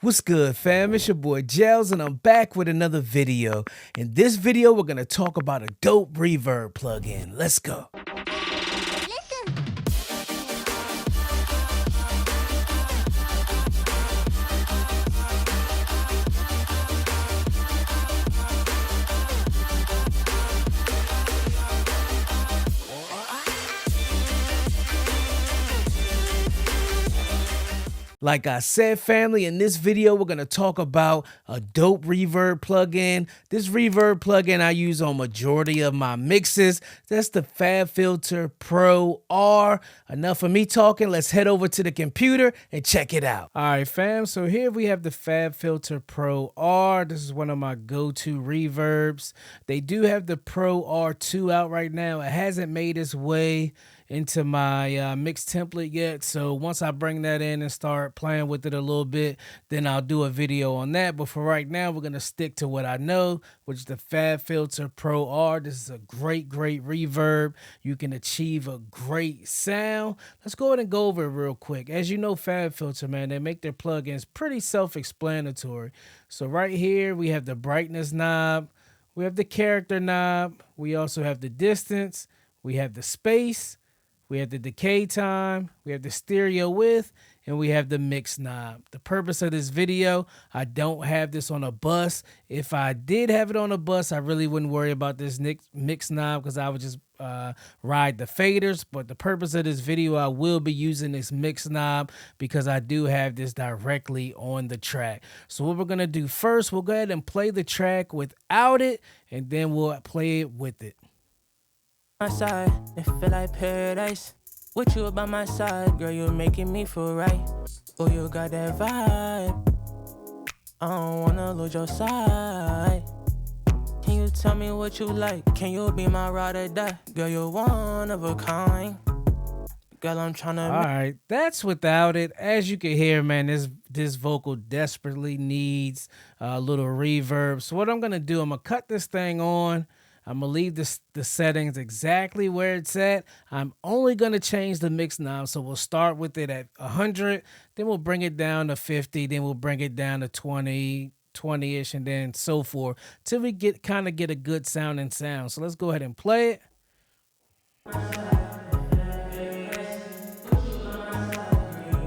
What's good, fam? It's your boy Gels, and I'm back with another video. In this video, we're gonna talk about a dope reverb plugin. Let's go. Like I said, family, in this video, we're going to talk about a dope reverb plugin. This reverb plugin I use on majority of my mixes. That's the Fabfilter Pro R. Enough of me talking. Let's head over to the computer and check it out. All right, fam. So here we have the Fabfilter Pro R. This is one of my go-to reverbs. They do have the Pro R2 out right now. It hasn't made its way into my mix template yet, so once I bring that in and start playing with it a little bit, then I'll do a video on that. But for right now, we're gonna stick to what I know, which is the Fabfilter Pro R. This is a great reverb. You can achieve a great sound. Let's go ahead and go over it real quick. As you know, Fabfilter, man, they make their plugins pretty self-explanatory. So right here we have the brightness knob, we have the character knob, we also have the distance, we have the space, we have the decay time, we have the stereo width, and we have the mix knob. The purpose of this video, I don't have this on a bus. If I did have it on a bus, I really wouldn't worry about this mix knob because I would just ride the faders. But the purpose of this video, I will be using this mix knob because I do have this directly on the track. So what we're going to do first, we'll go ahead and play the track without it, and then we'll play it with it. My side, it feel like paradise. With you by my side, girl, you're making me feel right. Oh, you got that vibe. I don't wanna lose your side. Can you tell me what you like? Can you be my ride or die? Girl, you're one of a kind. Girl, I'm tryna. All right, that's without it. As you can hear, man, this vocal desperately needs a little reverb. So what I'm gonna do, I'm gonna cut this thing on. I'm going to leave the settings exactly where it's at. I'm only going to change the mix knob. So we'll start with it at 100. Then we'll bring it down to 50. Then we'll bring it down to 20-ish, and then so forth till we kind of get a good sounding sound. So let's go ahead and play it.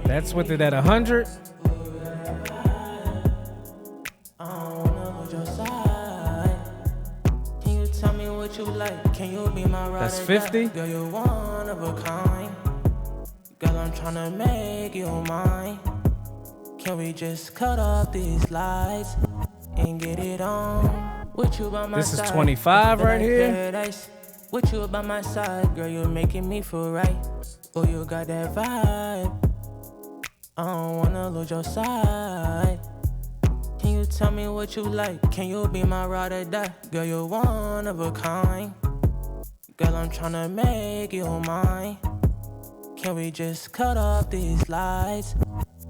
That's with it at 100. You like, can you be my ride? That's 50. Girl, you're one of a kind. Girl, I'm tryna make you mine. Can we just cut off these lights and get it on? With you by my side. This is 25 right here. Paradise. With you by my side, girl, you're making me feel right. Oh, you got that vibe. I don't wanna lose your side. Can you tell me what you like? Can you be my ride or die? Girl, you're one of a kind. Girl, I'm tryna make you mine. Can we just cut off these lights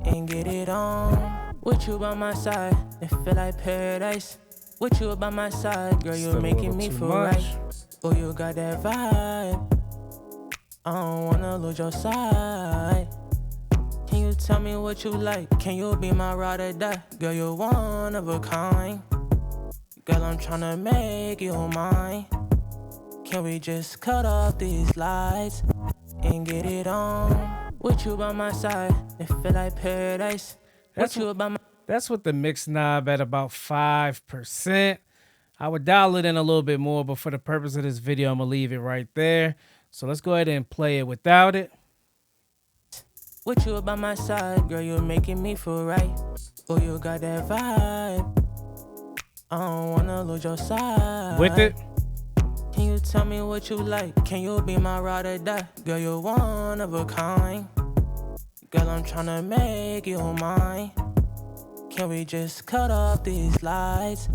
and get it on? With you by my side, it feel like paradise. With you by my side, girl, you're making me feel right. Oh, you got that vibe. I don't wanna lose your side. Can you tell me what you like? Can you be my ride or die? Girl, you're one of a kind. Girl, I'm tryna make you mine. Can we just cut off these lights and get it on? With you by my side, it feel like paradise. That's with the mix knob at about 5%. I would dial it in a little bit more, but for the purpose of this video, I'm gonna leave it right there. So let's go ahead and play it without it. With you by my side, girl, you're making me feel right. Oh, you got that vibe. I don't wanna lose your side. With it. Can you tell me what you like? Can you be my ride or die? Girl, you're one of a kind. Girl, I'm tryna make you mine. Can we just cut off these lights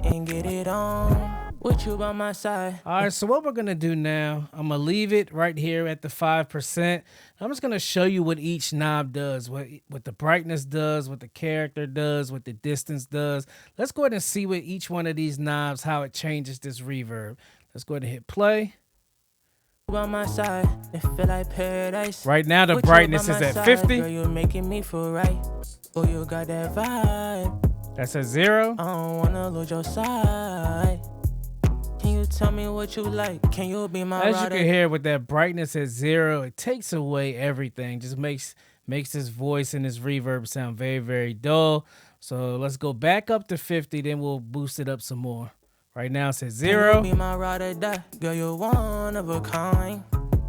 and get it on? With you by my side. All right, so what we're going to do now, I'm going to leave it right here at the 5%. I'm just going to show you what each knob does, what the brightness does, what the character does, what the distance does. Let's go ahead and see what each one of these knobs, how it changes this reverb. Let's go ahead and hit play. By my side, it feel like paradise. Right now, the brightness is at 50. Girl, you're making me feel right. Oh, you got that vibe. That's at 0. I don't wanna lose your side. Can you tell me what you like? Can you be my As you rider? can hear with that brightness at 0, it takes away everything. Just makes his voice and his reverb sound very, very dull. So let's go back up to 50, then we'll boost it up some more. Right now it's at 0. Can you be my rider, that girl, you're one of a kind.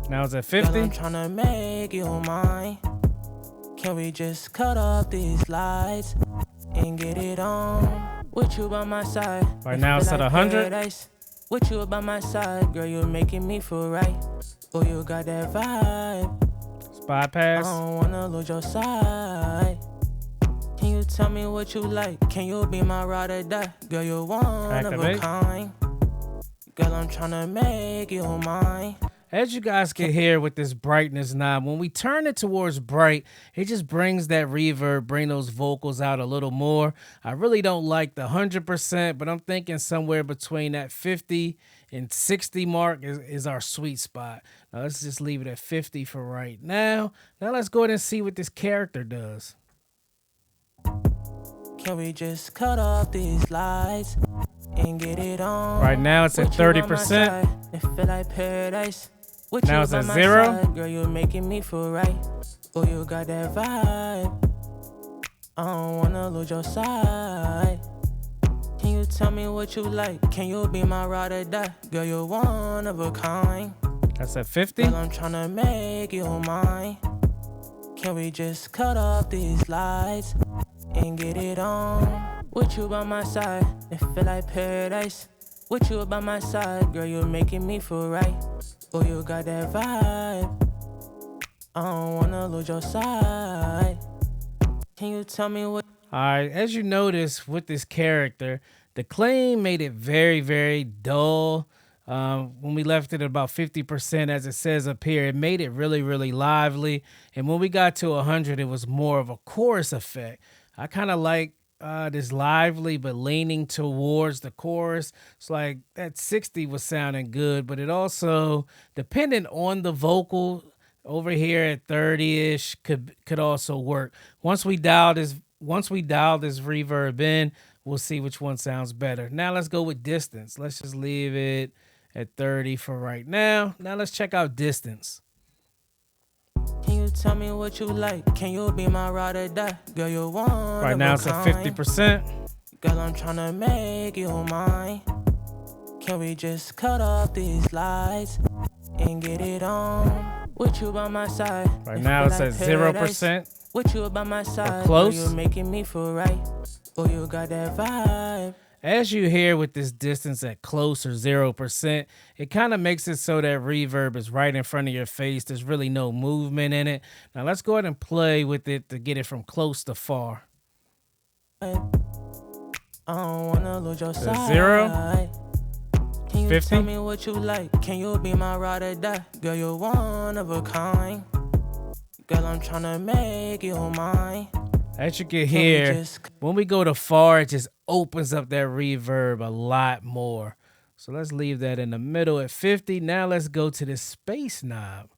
Now it's at Girl, 50. I'm tryna make you mine. Can we just cut off these lights and get it on? With you by my side. Right now it's at 100. Paradise. With you by my side, girl, you're making me feel right. Oh, you got that vibe. It's I bypass. don't wanna lose your side. Can you tell me what you like? Can you be my ride or die? Girl, you're one of a Activate. kind. Girl, I'm tryna make you mine. As you guys can hear with this brightness knob, when we turn it towards bright, it just brings that reverb, bring those vocals out a little more. I really don't like the 100%, but I'm thinking somewhere between that 50 and 60 mark is our sweet spot. Now let's just leave it at 50 for right now. Now let's go ahead and see what this character does. Can we just cut off these lights and get it on? Right now it's at With you by my 30%. side, it feel like paradise. With Now you it's by at my 0. side, girl, you're making me feel right. Oh, you got that vibe. I don't wanna lose your side. Can you tell me what you like? Can you be my ride or die? Girl, you're one of a kind. That's at 50. Girl, I'm tryna make you mine. Can we just cut off these lights and get it on? With you by my side, it feel like paradise. With you by my side, girl, you're making me feel right. Oh, you got that vibe. I don't wanna lose your side. Can you tell me what? All right, as you notice with this character, the clean made it very, very dull. When we left it at about 50%, as it says up here, it made it really, really lively. And when we got to 100, it was more of a chorus effect. I kind of like this lively, but leaning towards the chorus. It's like that 60 was sounding good, but it also, depending on the vocal, over here at 30-ish could also work. Once we dial this reverb in, we'll see which one sounds better. Now let's go with distance. Let's just leave it at 30 for right now. Now let's check out distance. Can you tell me what you like? Can you be my ride or die? Girl, you're one Right now it's at 50%. Girl, I'm tryna make you mine. Can we just cut off these lights and get it on? With you by my side. Right now it's at 0%. With you by my side. close. Girl, you're making me feel right. Oh, you got that vibe. As you hear with this distance at close or 0%, it kind of makes it so that reverb is right in front of your face. There's really no movement in it. Now let's go ahead and play with it to get it from close to far. I don't wanna lose your side. 0. Can you 50. tell me what you like? Can you be my ride or die? Girl, you're one of a kind. Girl, I'm tryna make you mine. As you can hear, when we go to far, it just opens up that reverb a lot more. So let's leave that in the middle at 50. Now let's go to the space knob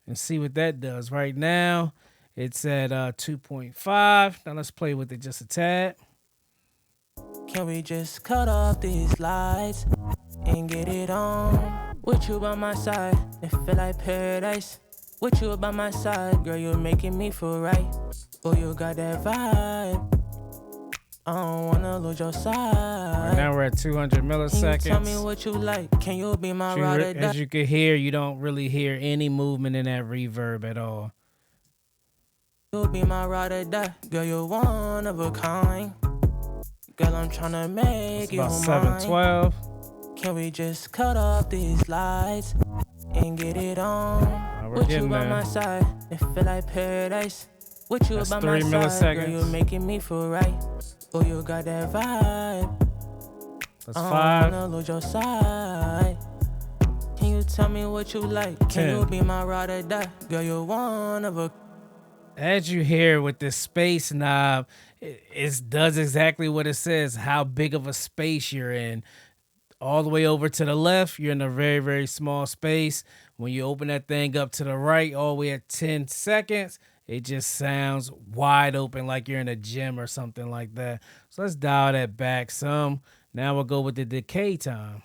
and see what that does. Right now, it's at 2.5. Now let's play with it just a tad. Can we just cut off these lights and get it on? With you by my side, it feel like paradise. With you by my side, girl, you're making me feel right. Oh, you got that vibe. I don't wanna lose your side. Right now we're at 200 milliseconds. Can you tell me what you like? Can you be my ride or die? As you can hear, you don't really hear any movement in that reverb at all. You'll be my ride or die. Girl, you're one of a kind. Girl, I'm tryna make you About mine. 712. Can we just cut off these lights and get it on? We're With you getting by there. my side, it feel like paradise. With you That's by 3 my side, girl, milliseconds. you're making me feel right. Oh, you got that vibe. That's I don't 5. wanna lose your side. Can you tell me what you like? Can 10. you be my ride or die? Girl, you're one of a. As you hear with this space knob, it does exactly what it says, how big of a space you're in. All the way over to the left, you're in a very, very small space. When you open that thing up to the right, all the way at 10 seconds, it just sounds wide open like you're in a gym or something like that. So let's dial that back some. Now we'll go with the decay time.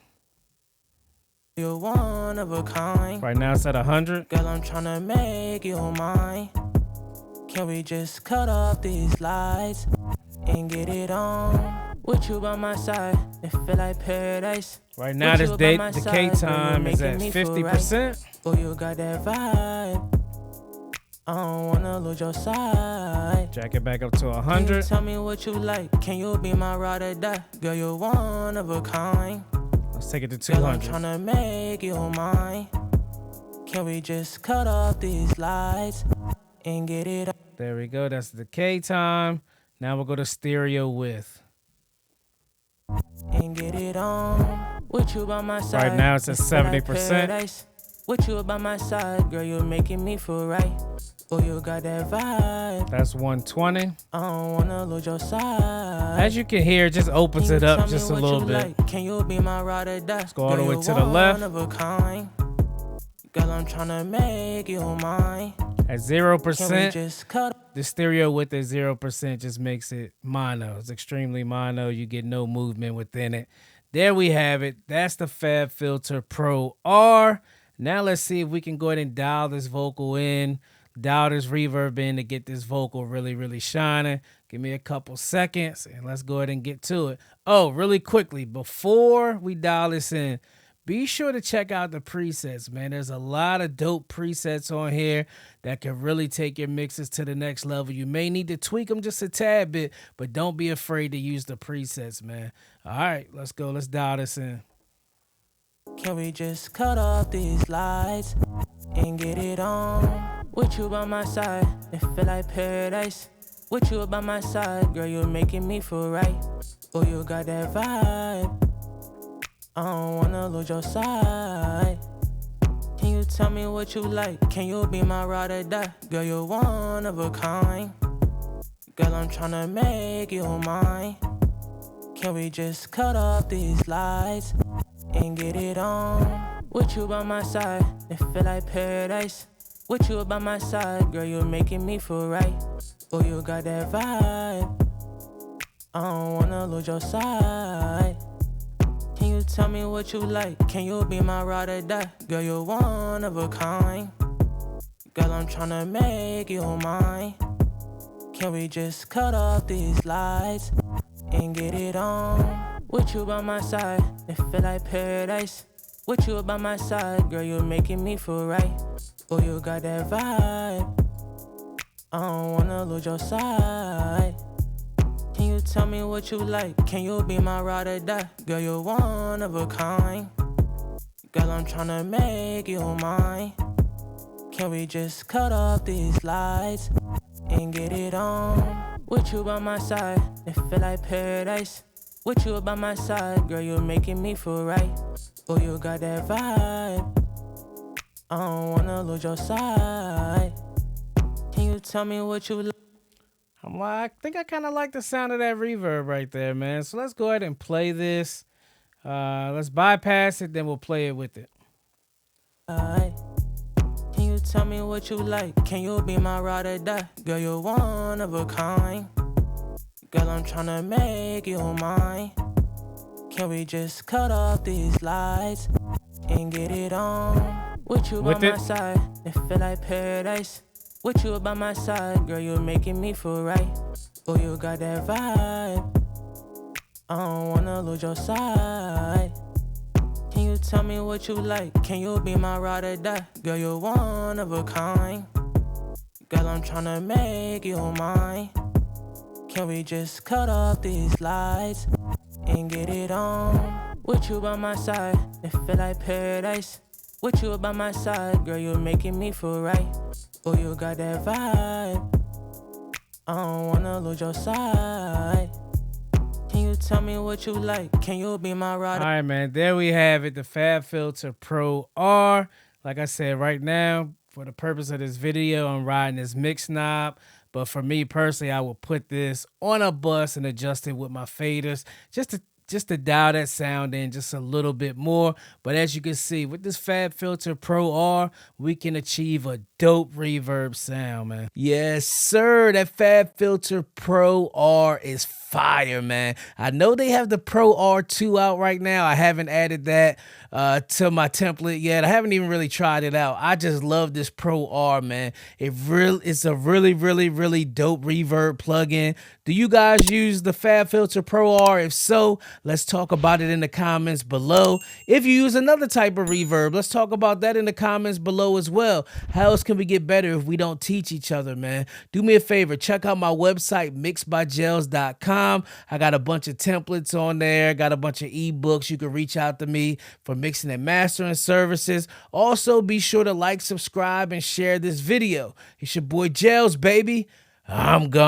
You're one of a kind. Right now it's at 100. Girl, I'm tryna make you mine. Can we just cut off these lights and get it on? With you by my side, it feel like paradise. Right now this decay time is at 50%. Oh, you got that vibe. I don't wanna lose your side. Jack it back up to Can you 100. tell me what you like? Can you be my ride or die? Girl, you're one of a kind. Let's take it to Girl, I'm 200. tryna make you mine. Can we just cut off these lights and get it on? There we go. That's the decay time. Now we'll go to stereo width. And get it on. With you by my side. Right now it's at it feel like 70%. paradise. With you by my side, girl, you're making me feel right. Oh, you got that vibe. That's 120. I don't wanna lose your side. As you can hear, it just opens it up just a little bit. Can you be my ride or die? Let's go all the way to the left. One of a kind. Girl, I'm tryna make you mine. At Can we 0%, just cut? the stereo width at 0% just makes it mono. It's extremely mono. You get no movement within it. There we have it. That's the Fabfilter Pro R. Now let's see if we can go ahead and dial this vocal in, dial this reverb in to get this vocal really, really shining. Give me a couple seconds and let's go ahead and get to it. Oh, really quickly, before we dial this in, be sure to check out the presets, man. There's a lot of dope presets on here that can really take your mixes to the next level. You may need to tweak them just a tad bit, but don't be afraid to use the presets, man. All right, let's go. Let's dial this in. Can we just cut off these lights and get it on? With you by my side, it feel like paradise. With you by my side, girl, you're making me feel right. Oh, you got that vibe. I don't wanna lose your side. Can you tell me what you like? Can you be my ride or die? Girl, you're one of a kind. Girl, I'm tryna make you mine. Can we just cut off these lights and get it on? With you by my side, it feel like paradise. With you by my side, girl, you're making me feel right. Oh, you got that vibe. I don't wanna lose your side. Can you tell me what you like? Can you be my ride or die? Girl, you're one of a kind. Girl, I'm tryna make you mine. Can we just cut off these lights and get it on? With you by my side, it feel like paradise. With you by my side, girl, you're making me feel right. Oh, you got that vibe. I don't wanna lose your side. Can you tell me what you like? Can you be my ride or die? Girl, you're one of a kind. Girl, I'm tryna make you mine. Can we just cut off these lights and get it on? With you by my side, it feel like paradise. With you by my side, girl, you're making me feel right. Oh, you got that vibe. I don't wanna lose your side. Can you tell me what you like? I think I kind of like the sound of that reverb right there, man. So let's go ahead and play this. Let's bypass it, then we'll play it with it. Can you tell me what you like? Can you be my ride or die? Girl, you're one of a kind. Girl, I'm tryna make you mine. Can we just cut off these lights and get it on? With you by my side, it feel like paradise. With you by my side, girl, you're making me feel right. Oh, you got that vibe. I don't wanna lose your side. Can you tell me what you like? Can you be my ride or die? Girl, you're one of a kind. Girl, I'm tryna make you mine. Can we just cut off these lights and get it on? With you by my side, it feel like paradise. With you by my side, girl, you're making me feel right. Oh, you got that vibe. I don't wanna lose your side. Can you tell me what you like? Can you be my ride? All right, man. There we have it. The Fabfilter Pro R. Like I said, right now, for the purpose of this video, I'm riding this mix knob. But for me personally, I will put this on a bus and adjust it with my faders just to just to dial that sound in just a little bit more. But as you can see, with this Fabfilter Pro R, we can achieve a dope reverb sound, man. Yes, sir. That Fabfilter Pro R is fire, man. I know they have the Pro R2 out right now. I haven't added that to my template yet. I haven't even really tried it out. I just love this Pro R, man. It's a really dope reverb plugin. Do you guys use the Fabfilter Pro R? If so, let's talk about it in the comments below. If you use another type of reverb, let's talk about that in the comments below as well. How else can we get better if we don't teach each other, man? Do me a favor, check out my website, mixedbygels.com. I got a bunch of templates on there, got a bunch of ebooks. You can reach out to me for mixing and mastering services. Also, be sure to like, subscribe, and share this video. It's your boy Gels, baby. I'm gone.